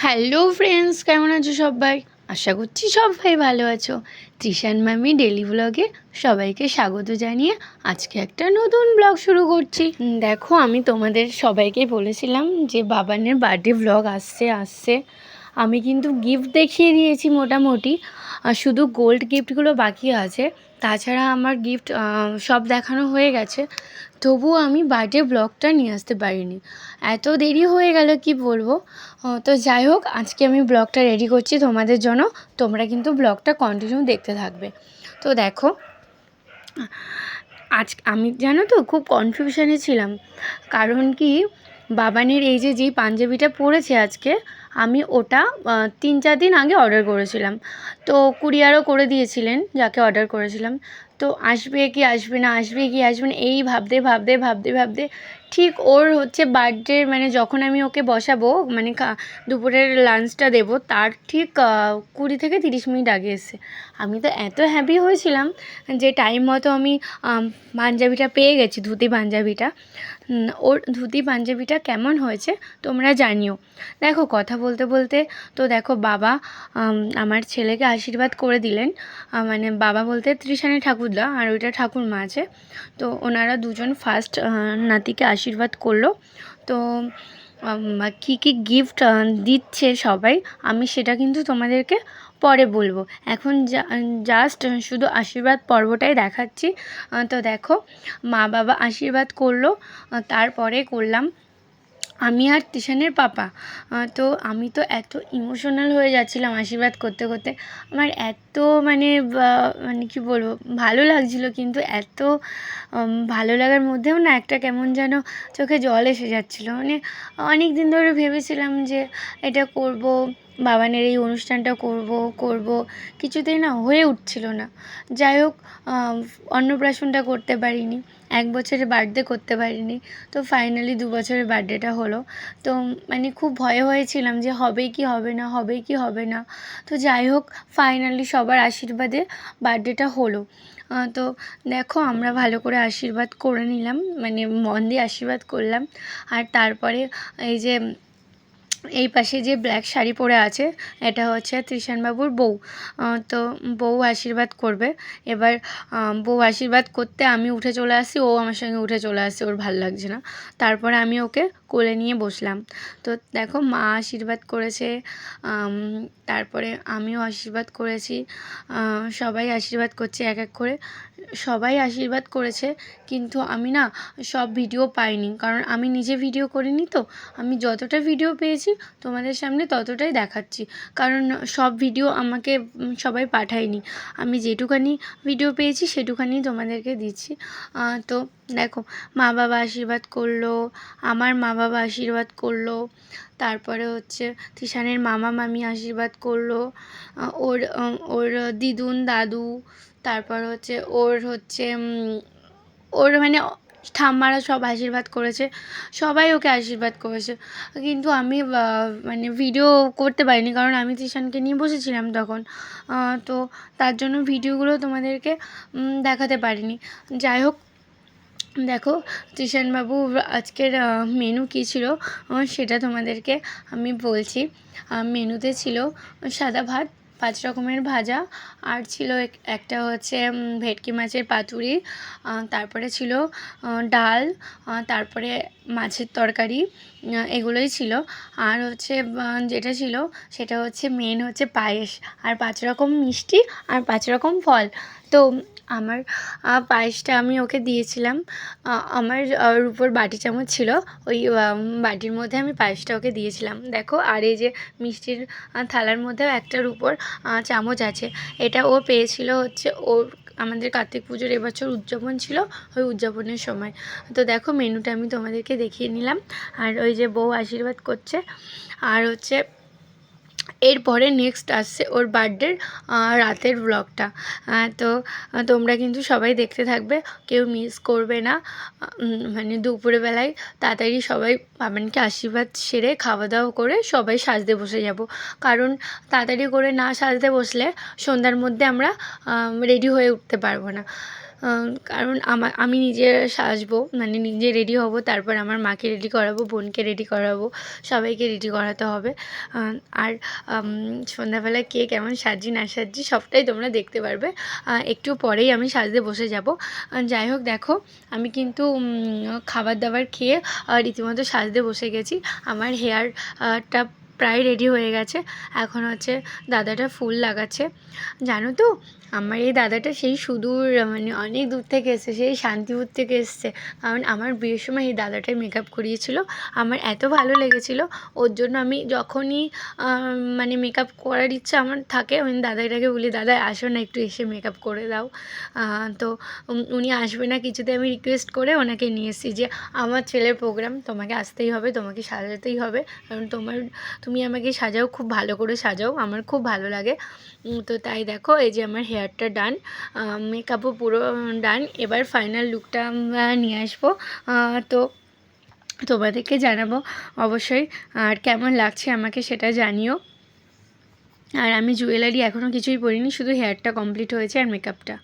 Hello friends, কেমন আছো সবাই? আশা করছি সবাই ভালো আছো। তৃষান মামি ডেলি ব্লগে সবাইকে স্বাগত জানিয়ে আজকে একটা নতুন ব্লগ শুরু করছি। দেখো, আমি তোমাদের সবাইকে বলেছিলাম যে বাবানের বার্থডে ব্লগ আসছে। আমি কিন্তু গিফট দেখিয়ে দিয়েছি মোটামুটি, শুধু গোল্ড গিফটগুলো বাকি আছে। তাছাড়া আমার গিফট সব দেখানো হয়ে গেছে। তবুও আমি বার্থডে ব্লগটা নিয়ে আসতে পারিনি, এত দেরি হয়ে গেল কি বলবো। তো যাই হোক, আজকে আমি ব্লগটা রেডি করছি তোমাদের জন্য। তোমরা কিন্তু ব্লগটা কন্টিনিউ দেখতে থাকবে। তো দেখো, আজ আমি জানো তো খুব কনফিউশনে ছিলাম। কারণ কি, বাবানের এই যেই পাঞ্জাবিটা পরেছে আজকে, আমি ওটা 3-4 দিন আগে অর্ডার করেছিলাম। তো কুরিয়ারও করে দিয়েছিলেন যাকে অর্ডার করেছিলাম। তো আসবে কি আসবে না, আসবে কি আসবে না, এই ভাবতে ঠিক ওর হচ্ছে বার্থডে, মানে যখন আমি ওকে বসাবো, মানে দুপুরের লাঞ্চটা দেবো, তার ঠিক 20-30 মিনিট আগে এসে আমি তো এত হ্যাপি হয়েছিলাম যে টাইম মতো আমি পাঞ্জাবিটা পেয়ে গেছি, ধুতি পাঞ্জাবিটা। ওর ধুতি পাঞ্জাবিটা কেমন হয়েছে তোমরা জানিও। দেখো, কথা বলতে বলতে তো দেখো, বাবা আমার ছেলেকে আশীর্বাদ করে দিলেন। মানে বাবা বলতে তৃষানের ঠাকুরদা, আর ওইটা ঠাকুরমা আছে। তো ওনারা দুজন ফার্স্ট নাতিকে আশীর্বাদ করলো। তো কী কী গিফট দিচ্ছে সবাই, আমি সেটা কিন্তু তোমাদেরকে পরে বলবো। এখন জাস্ট শুধু আশীর্বাদ পর্বটাই দেখাচ্ছি। তো দেখো, মা বাবা আশীর্বাদ করলো, তারপরে করলাম আমি আর তৃষানের পাপা। তো আমি তো এত ইমোশনাল হয়ে যাচ্ছিলাম আশীর্বাদ করতে করতে। আমার এত মানে মানে কী বলবো, ভালো লাগছিলো, কিন্তু এত ভালো লাগার মধ্যেও না একটা কেমন যেন চোখে জল এসে যাচ্ছিলো। মানে অনেক দিন ধরে ভেবেছিলাম যে এটা করব, বাবানের এই অনুষ্ঠানটা করব, কিছুতেই না হয়ে উঠছিল না। যাই হোক, অন্নপ্রাশনটা করতে পারিনি, 1 বছরের বার্থডে করতে পারিনি। তো ফাইনালি 2 বছরের বার্থডেটা হলো। তো মানে খুব ভয়ে ছিলাম যে হবে কি হবে না, হবে কি হবে না। তো যাই হোক, ফাইনালি সবার আশীর্বাদে বার্থডেটা হলো। তো দেখো, আমরা ভালো করে আশীর্বাদ করে নিলাম, মানে মন দিয়ে আশীর্বাদ করলাম। আর তারপরে এই যে এই পাশে যে ব্ল্যাক শাড়ি পরে আছে, এটা হচ্ছে তৃষানবাবুর বউ। তো বউ আশীর্বাদ করবে। এবার বউ আশীর্বাদ করতে আমি উঠে চলে আসি, ও আমার সঙ্গে উঠে চলে আসে, ওর ভাল লাগছে না। তারপরে আমি ওকে কোলে নিয়ে বসলাম। তো দেখো, মা আশীর্বাদ করেছে, তারপরে আমিও আশীর্বাদ করেছি। সবাই আশীর্বাদ করছে এক এক করে, সবাই আশীর্বাদ করেছে। কিন্তু আমি না সব ভিডিও পাইনি, কারণ আমি নিজে ভিডিও করিনি। তো আমি যতটা ভিডিও পেয়েছি তোমাদের সামনে ততটাই দেখাচ্ছি, কারণ সব ভিডিও আমাকে সবাই পাঠায়নি। আমি যেটুখানি ভিডিও পেয়েছি সেটুখানি তোমাদেরকে দিচ্ছি। তো দেখো, মা বাবা আশীর্বাদ করলো, আমার মা বাবা আশীর্বাদ করলো, তারপরে হচ্ছে তৃষানের মামা মামি আশীর্বাদ করলো, ওর ওর দিদুন দাদু, তারপর হচ্ছে ওর মানে ঠাম্মারা সব আশীর্বাদ করেছে, সবাই ওকে আশীর্বাদ করেছে। কিন্তু আমি মানে ভিডিও করতে পারিনি, কারণ আমি তৃষানকে নিয়ে বসেছিলাম তখন। তো তার জন্য ভিডিওগুলো তোমাদেরকে দেখাতে পারিনি। যাই হোক, দেখো, তৃষানবাবু আজকের মেনু কী ছিল সেটা তোমাদেরকে আমি বলছি। মেনুতে ছিল সাদা ভাত, 5 রকমের ভাজা, আর ছিল একটা হচ্ছে ভেটকি মাছের পাতুরি, তারপরে ছিল ডাল, তারপরে মাছের তরকারি, এগুলোই ছিল। আর হচ্ছে যেটা ছিল সেটা হচ্ছে মেন হচ্ছে পায়েস, আর 5 রকম মিষ্টি, আর 5 রকম ফল। তো আমার পায়েসটা আমি ওকে দিয়েছিলাম। আমার রুপোর বাটি চামচ ছিল, ওই বাটির মধ্যে আমি পায়েসটা ওকে দিয়েছিলাম। দেখো, আর এই যে মিষ্টির থালার মধ্যেও একটা রুপোর চামচ আছে, এটা ও পেয়েছিল হচ্ছে ওর আমাদের কার্তিক পুজোর এবছর উদযাপন ছিল, ওই উদযাপনের সময়। তো দেখো, মেনুটা আমি তোমাদেরকে দেখিয়ে নিলাম। আর ওই যে বউ আশীর্বাদ করছে, আর হচ্ছে এরপরে নেক্সট আসছে ওর বার্থডের রাতের ব্লগটা। তো তোমরা কিন্তু সবাই দেখতে থাকবে, কেউ মিস করবে না। মানে দুপুরবেলায় তাড়াতাড়ি সবাই বাবানকে আশীর্বাদ সেরে খাওয়া দাওয়া করে সবাই সাজতে বসে যাব, কারণ তাড়াতাড়ি করে না সাজতে বসলে সন্ধ্যার মধ্যে আমরা রেডি হয়ে উঠতে পারবো না। কারণ আমি নিজে সাজবো, মানে নিজে রেডি হব, তারপর আমার মাকে রেডি করাবো, বোনকে রেডি করাবো, সবাইকে রেডি করাতে হবে। আর সন্ধ্যাবেলায় কে কেমন সাজি না সাজি সবটাই তোমরা দেখতে পারবে। একটু পরেই আমি সাজতে বসে যাব। যাই হোক, দেখো আমি কিন্তু খাবার দাবার খেয়ে রীতিমতো সাজতে বসে গেছি। আমার হেয়ারটা প্রায় রেডি হয়ে গেছে। এখন হচ্ছে দাদাটা ফুল লাগাচ্ছে। জানো তো, আমার এই দাদাটা সেই সুদূর, মানে অনেক দূর থেকে এসেছে, সেই শান্তিপুর থেকে এসেছে। কারণ আমার বিয়ের সময় এই দাদাটাই মেকআপ করিয়েছিল। আমার এত ভালো লেগেছিলো, ওর জন্য আমি যখনই মানে মেকআপ করার ইচ্ছা আমার থাকে, আমি দাদাটাকে বলি, দাদা আসো না, একটু এসে মেকআপ করে দাও। তো উনি আসবে না কিছুতে, আমি রিকোয়েস্ট করে ওনাকে নিয়ে এসেছি যে আমার ছেলের প্রোগ্রাম, তোমাকে আসতেই হবে, তোমাকে সাজাতেই হবে, কারণ তুমি আমাকে সাজাও, খুব ভালো করে সাজাও, আমার খুব ভালো লাগে। তো তাই দেখো, এই যে আমার হেয়ারটা ডান, মেকআপও পুরো ডান। এবার ফাইনাল লুকটা নিয়ে আসবো। তো তোমাদেরকে জানাবো অবশ্যই, আর কেমন লাগছে আমাকে সেটা জানিও। আর আমি জুয়েলারি এখনও কিছুই পরিনি, শুধু হেয়ারটা কমপ্লিট হয়েছে আর মেকআপটা।